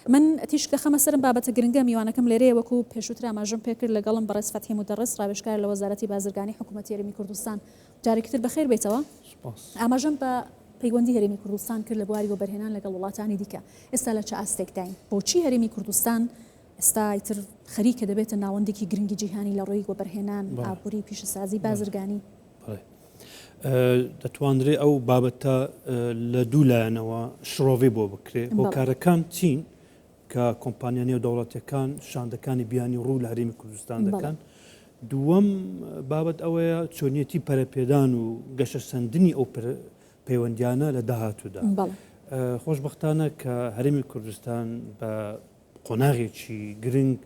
من تیشکە خەمە سرم بابەتە گرنگە میوانەکەم لێرەیە وەکو پێشووتر ئاماژەم پێکرد لەگەڵم بەڕێز فەتحی مودەڕس ڕاوێژکار لە وەزارەتی بازرگانی حکوومەتی هەرێمی کوردستان جارێکتر بەخێر بێتەوە ئاماژەم بە پەیوەندی هەرێمی کوردستان کرد لە بواری وەبەرهێنان لەگەڵ وڵاتانی دیکە ئێستا لە چه ئاستێکداین بۆچی هەرێمی کوردستان ئێستا ئیتر خەریکە دەبێتە ناوەندێکی گرنگی جیهانی لە ڕۆی وەبەرهێنان ئابووری پیشەسازی بازرگانی دەتوانرێ ئەو بابەتە لە دوو لایەنەوە شڕۆڤێ بۆ بکرێ هۆکارەکان چین کە کۆمپانیا نێودەوڵەتیەکان شاندەکانی بیانی ڕوو لە هەرێمی کوردستان دەکەن دووەم بابەت ئەوەیە چۆنیەتی پەرەپێدان و گەشە سەندنی ئەو پەیوەندیانە لە داهاتوودا خۆشبەختانە کە هەرێمی کوردستان بە قۆناغێکی گرنگ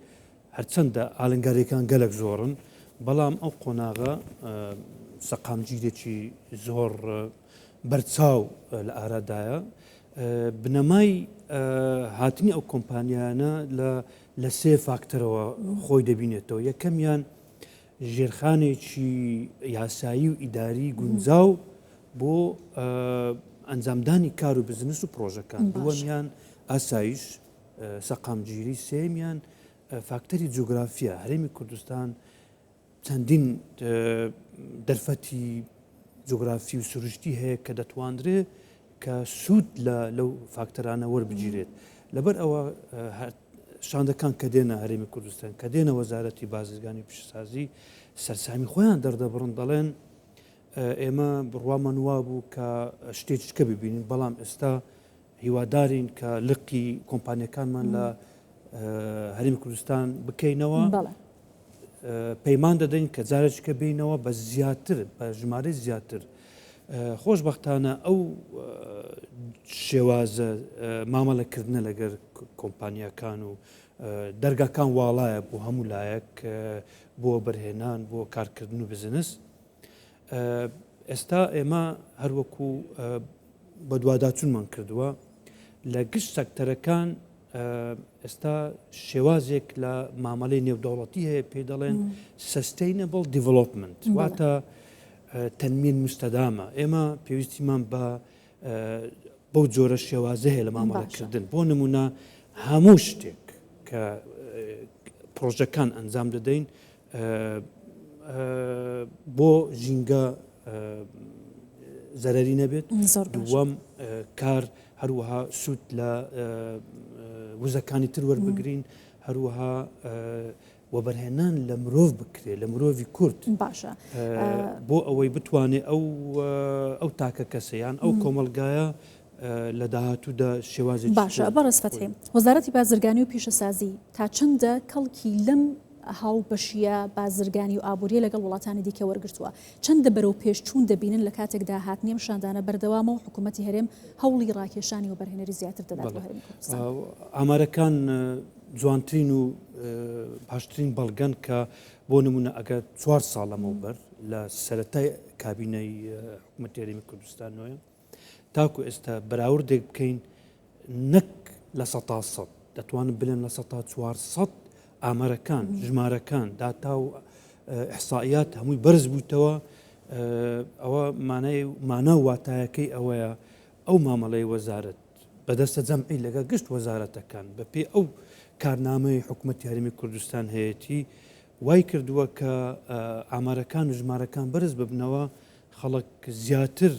هەرچەندە ئالنگاریەکان گەلک زۆرن بەڵام ئەو قۆناغە سەقامگیرێکی زۆر بەرچاو لە ئارادایە بنەمای هاتنی ئەو کۆمپانیانە لە سێ فاکتەرەوە خۆی دەبینێتەوە یەکەمیان ژێرخانێکی یاسایی و ئیداری گونجاو بۆ ئەنجامدانی کار و بزنس و پرۆژەکان دووەمیان ئاسایش سەقامگیری سێمیان فاکتەری جوگرافیە هەرێمی کوردستان چەندین دەرفەتی جوگرافی و سروشتی هەیە کە دەتواندرێ کە سوود لەو فاکتەرانە وەربگیرێت لەبەر ئەوە شاندەکان کە دێنە هەرێمی کوردستان کە دێنە وەزارەتی بازرگانی پیشەسازی سەرسامی خۆیان دەردەبڕن دەڵێن ئێمە بڕوامان وا بوو کە شتێککە ببینین بەڵام ئێستا هیوادارین کە لقی کۆمپانیەکانمان لە هەرێمی کوردستان بکەینەوە پەیمان دەدەین کە جارێککە بینەوە بە زیاتر بە ژمارە زیاتر خۆشبەختانە ئەو شێوازە مامەڵەکردنە لەگەر کۆمپانیەکان و دەرگاکان واڵایە بۆ هەموو لایەک بۆ بەرهێنان بۆ کارکردن و بزنس ئێستا ئێمە هەروەکو بە دوواداچوونمان کردووە لە گشت سەکتەرەکان ئێستا شێوازێک لە مامەڵەی نێودەوڵەتی هەیە پێ دەڵێن sustainable development واتە تەنمین مستەدامە ئێمە پێویستیمان بە بەو جۆرە شێوازە هەیە لە مامەڵەکردن بۆ نمونە هەموو شتێک کە پرۆژەکان ئەنجام دەدەین بۆ ژینگە زەرەری نەبێت دووەم کار هەروەها سوود لە وزەکانی تر وەربگرین هەروەها وەبەرهێنان لە مرۆڤ بکرێت لە مرۆڤی کورد باشە بۆ ئەوەی بتوانێت ئەو تاکە کەسەیان ئەو کۆمەلگایە لە داهاتوودا شێوازی باشە بەڕێز فەتحی وەزارەتی بازرگانی و پیشەسازی تا چەندە کەڵکی لەم هاو بەشیە بازرگانی و ئابووریە لەگەڵ وڵاتانی دیکە وەرگرتووە چەندە بەرەو پێشچوون دەبینن لە کاتێکدا هاتنیم شاندانە بەردەوامە و حکوومەتی هەرێم هەوڵی ڕاکێشانی و بەرهێنەری زیاتر دەدات بە هەرێمی کوردستان ئامارەکان جوانترین و باشترین بەڵگەن کە بۆ نمونە ئەگەر 4 ساڵ لەمەوبەر لە سەرەتای کابینەی حکوومەتی هەرێمی کوردستانەوە تاکو ئێستا بەراوردێک بکەین نەک لە 100 دەتوانن بلێن لە 400 ئامارەکان ژمارەکان داتا و ئەحسائیات هەمووی بەرز بوویتەوە ئەوە مانە واتایەکەی ئەوەیە ئەو مامەڵەی وەزارەت بەدەستە جەمعی لەگە گشت وەزارەتەکان بەپێ ئەو کارنامەی حکوومەتی هەرێمی کوردستان هەیەی وای کردووە کە ئامارەکان و ژمارەکان بەرز ببنەوە خەڵک زیاتر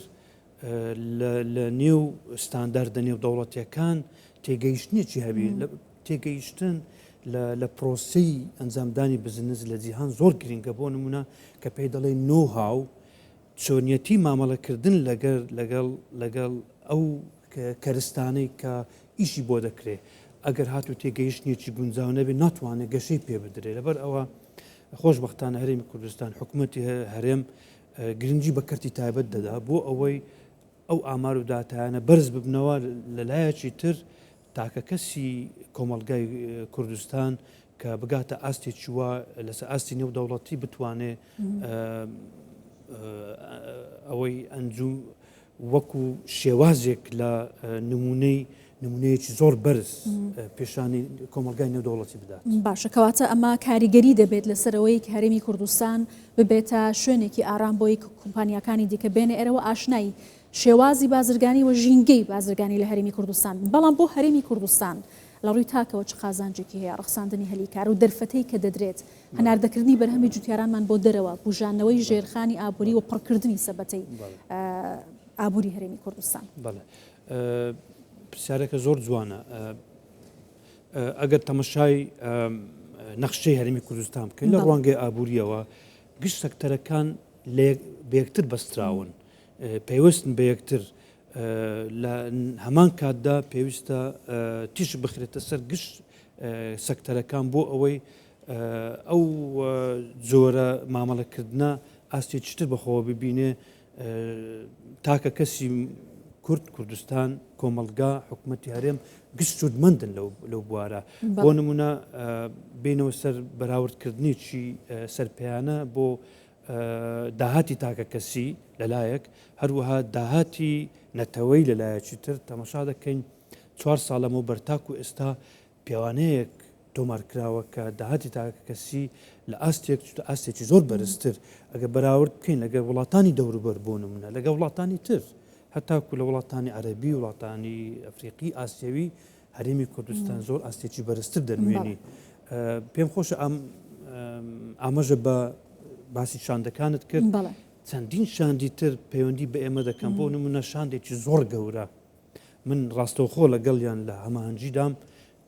لە نێو ستانداردە نێودەوڵەتیەکان تێگەیشتنێکی هەبی تێگەیشتن لە پرۆسی ئەنجامدانی بزنس لە جیهان زۆر گرنگە بۆ نمونە کە پێی دەڵێ نۆهاو چۆنیەتی مامەڵەکردن لەگەڵ ئەو کەرستانەی کە ئیشی بۆ دەکرێت ئەگەر هاتو تێگەیشتنیێکی گونجاو نەبێت ناتوانێت گەشەی پێ بدرێت لەبەر ئەوە خۆشبەختانە هەرێمی کوردستان حکوومەتی هەرێم گرنگی بە کەرتی تایبەت دەدا بۆ ئەوەی ئەو ئامار و داتایانە بەرز ببنەوە لەلایەکی تر تاکە کەسی کۆمەلگای کوردستان کە بگاتە ئاستێکی وە لەسەر ئاستی نێودەوڵەتی بتوانێت ئەوەی ئەنجوم وەکو شێوازێک لە نمونەیەکی زۆر بەرز پێشانی کۆمەلگای نێودەوڵەتی بدات. باشە کەواتە ئەمە کاریگەری دەبێت لەسەرەوەی کە هەرێمی کوردستان ببێتە شوێنێکی ئارام بۆی کۆمپانیەکانی دیکە بێنە ئێرەوە ئاشنایی شێوازی بازرگانی و ژینگەی بازرگانی لە هەرێمی کوردستان بەڵام بۆ هەرێمی کوردستان لە ڕووی تاکەوە چ قازانجێکی هەیە ڕخساندنی هەلیکار و دەرفەتەی کە دەدرێت هەناردەکردنی بەرهەمی جوتیارانمان بۆ دەرەوە بژانەوەی ژێرخانی ئابووری و پڕکردنی سەبەتەی ئابووری هەرێمی کوردستان. پرسیارێکە زۆر جوانە. ئەگەر تەمەشای نەخشەی هەرێمی کوردستان بکەین لە ڕوانگەی ئابووریەوە گشت سەکتەرەکان بە یەکتر بەستراون پێویستن بە یەکتر لە هەمان کاتدا پێویستە تیش بخرێتە سەر گشت سەکتەرەکان بۆ ئەوەی ئەو جۆرە مامەڵەکردنە ئاستێکتر بەخۆوە ببینێ تاکە کەسی کورد کوردستان کۆمەلگا حکوومەتی هەرێم گشت سوودمەندن لەو بوارە بۆ نمونە بینەوە سەر بەراوردکردنیی سەرپیانە بۆ داهاتی تاکە کەسی لەلایەک هەروەها داهاتی نەتەوەی لەلایەکی تر تەماشا دەکەین 4 ساڵەمە بەرتاک و ئێستا پیاوانەیەک تۆمارکراوە کە داهاتی تاکە کەسی لە ئاستێکی زۆر بەرزتر ئەگە بەراورد بکەین لەگە وڵاتانی دەوروبەر بۆ نمونە لەگە وڵاتانی تر هەتاکو لە وڵاتانی عەرەبی وڵاتانی ئەفریقی ئاسیەوی هەرێمی کوردستان زۆر ئاستێکی بەرزتر دەنوێنی پێم خۆشە ئاماژە بە باسی شاندەکانت کرد چەندین شاندی تر پەیوەندی بە ئێمە دەکەم بۆ نمونە شاندێکی زۆر گەورە من ڕاستەوخۆ لەگەڵیان لە هەماهەنگیدام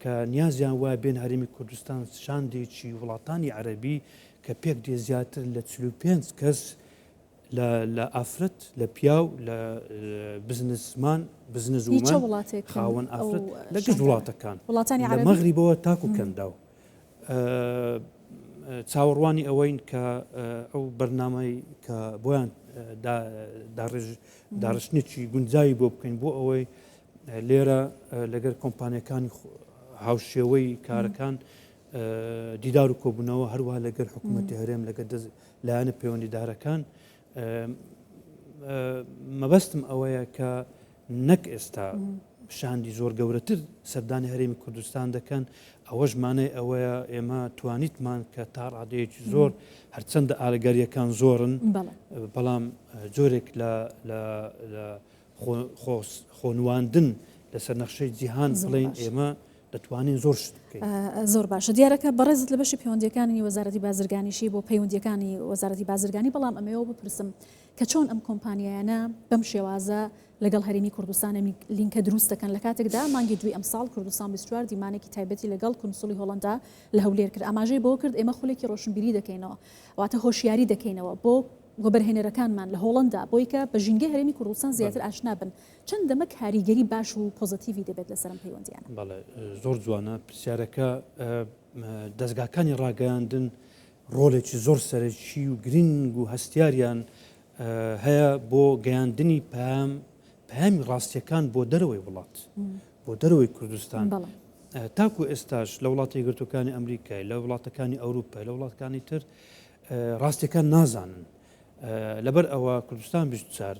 کە نیازیان وایە بێن هەرێمی کوردستان شاندێکی وڵاتانی عەرەبی کە پێک دێ زیاتر لە 45 کەس لە ئافرەت لە پیاو لە بزنسمان بزنزومان خاوەن ئافرەت لە گشت وڵاتەکان لە مەغریبەوە تاکو کەنداو چاوەڕوانی ئەوەین کە ئەو بەرنامەی کە بۆیان داڕشتێکی گونجایی بۆ بکەین بۆ ئەوەی لێرە لەگەر کۆمپانیەکانی هاوشێوەی کارەکان دیدار و کۆبوونەوە هەروەها لەگەر حکوومەتی هەرێم لەگەر لایەنە پەیوەندیدارەکان مەبەستم ئەوەیە کە نەک ئێستا شاندی زۆر گەورەتر سەردانی هەرێمی کوردستان دەکەن ئەوەش مانای ئەوەیە ئێمە توانیتمان کە تا ڕادەیەکی زۆر هەرچەندە ئاگەریەکان زۆرن بەڵام جۆرێک لە خۆنواندن لەسەر نەخشەی جیهان بڵین ئێمە دەتوانین زۆر شت بکەین. زۆر باشە دیارەکە بەڕێزت لە بەشی پەیوەندیەکانی وەزارەتی بازرگانیشی بۆ پەیوەندیەکانی وەزارەتی بازرگانی بەڵام ئەمەوە بپرسم کە چۆن ئەم کۆمپانیایانە بەم شێوازە لەگەڵ هەرێمی کوردستان لینکە دروست دەکەن لە کاتێکدا مانگی دوی ئەمساڵ کوردستان 24 دیمانێکی تایبەتی لەگەڵ کونسوڵی هۆڵەندا لە هەولێر کرد ئاماژەی بۆ کرد ئێمە خولێکی ڕۆشنبیری دەکەینەوە واتە هۆشیاری دەکەینەوە بۆ وەبەرهێنەرەکانمان لە هۆڵەندا بۆی کە بە ژینگەی هەرێمی کوردستان زیاتر ئاشنا بن چەند دەمە کاریگەری باش و پۆزیتیڤی دەبێت لەسەر ئەم پەیوەندیانە. بەڵێ زۆر جوانە پرسیارەکە دەستگاکانی ڕاگەیاندن ڕۆڵێکی زۆر سەرەکی و گرنگ و هەستیاریان هەیە بۆ گەیاندنی پەیامی ڕاستیەکان بۆ دەرەوەی وڵات بۆ دەرەوەی کوردستان تاکو ئێستاش لە وڵاتی یەکگرتووەکانی ئەمریکای لە وڵاتەکانی ئەوروپای لە وڵاتەکانی تر ڕاستیەکان نازانن لەبەر ئەوە کوردستان 24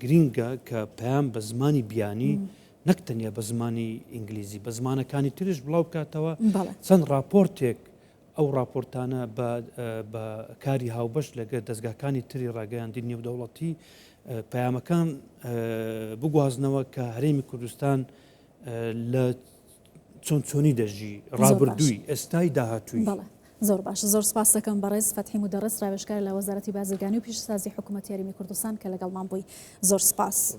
گرینگە کە پەیام بە زمانی بیانی نەکتەنیا بە زمانی ئینگلیزی بە زمانەکانی ترش بڵاو بکاتەوە چەند راپۆرتێک ئەو راپۆرتانە بە کاری هاوبەش لەگەر دەستگاکانی تری ڕاگەیاندنی نێودەوڵەتی پەیامەکان بگوازنەوە کە هەرێمی کوردستان لە چۆنی دەژی ڕابردووی ئێستای داهاتووی. زۆر باش زۆر سپاس دەکەم بەڕێز فەتحی مودەڕس ڕاوێژکار لە وەزارەتی بازرگانی و پیشسازی حکوومەتی هەرێمی کوردستان کە لەگەڵمان بووی زۆر سپاس.